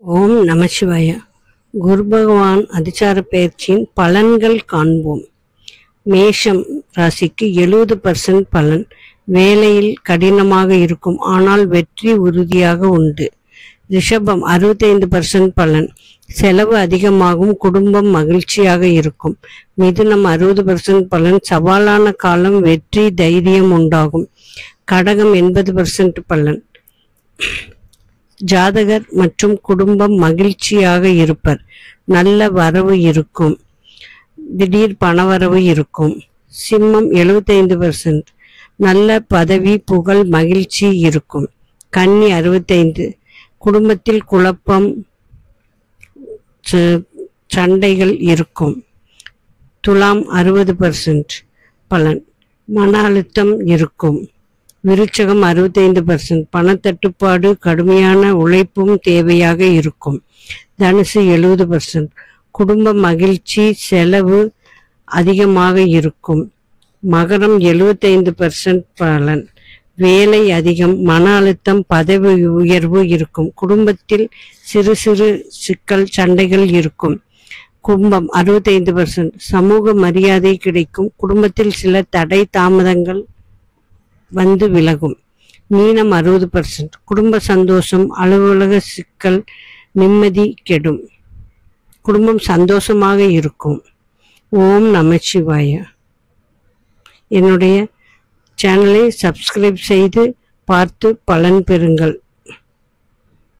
ஓம் நமசிவாய. குரு பகவான் அதிசார பயிற்சியின் பலன்கள் காண்போம். மேஷம் ராசிக்கு 70% பலன். வேலையில் கடினமாக இருக்கும், ஆனால் வெற்றி உறுதியாக உண்டு. ரிஷபம் 65% பலன். செலவு அதிகமாகும், குடும்பம் மகிழ்ச்சியாக இருக்கும். மிதுனம் 60% பலன். சவாலான காலம், வெற்றி தைரியம் உண்டாகும். கடகம் 80% பலன். ஜாதகர் மற்றும் குடும்பம் மகிழ்ச்சியாக இருப்பர். நல்ல வரவு இருக்கும், திடீர் பணவரவு இருக்கும். சிம்மம் 75%. நல்ல பதவி புகழ் மகிழ்ச்சி இருக்கும். கன்னி 65. குடும்பத்தில் குழப்பம் சண்டைகள் இருக்கும். துலாம் 60% பலன். மன அழுத்தம் இருக்கும். விருச்சகம் 65%. பணத்தட்டுப்பாடு, கடுமையான உழைப்பும் தேவையாக இருக்கும். தனுசு 70%. குடும்ப மகிழ்ச்சி, செலவு அதிகமாக இருக்கும். மகரம் 75% பலன். வேலை அதிகம், மன அழுத்தம், பதவி உயர்வு இருக்கும். குடும்பத்தில் சிறு சிறு சிக்கல் சண்டைகள் இருக்கும். கும்பம் 65%. சமூக மரியாதை கிடைக்கும். குடும்பத்தில் சில தடை தாமதங்கள் வந்து விலகும். மீனம் 60%. குடும்ப சந்தோஷம், அலுவலக சிக்கல், நிம்மதி கெடும். குடும்பம் சந்தோஷமாக இருக்கும். ஓம் நமசிவாய. என்னுடைய சேனலை சப்ஸ்கிரைப் செய்து பார்த்து பலன் பெறுங்கள்.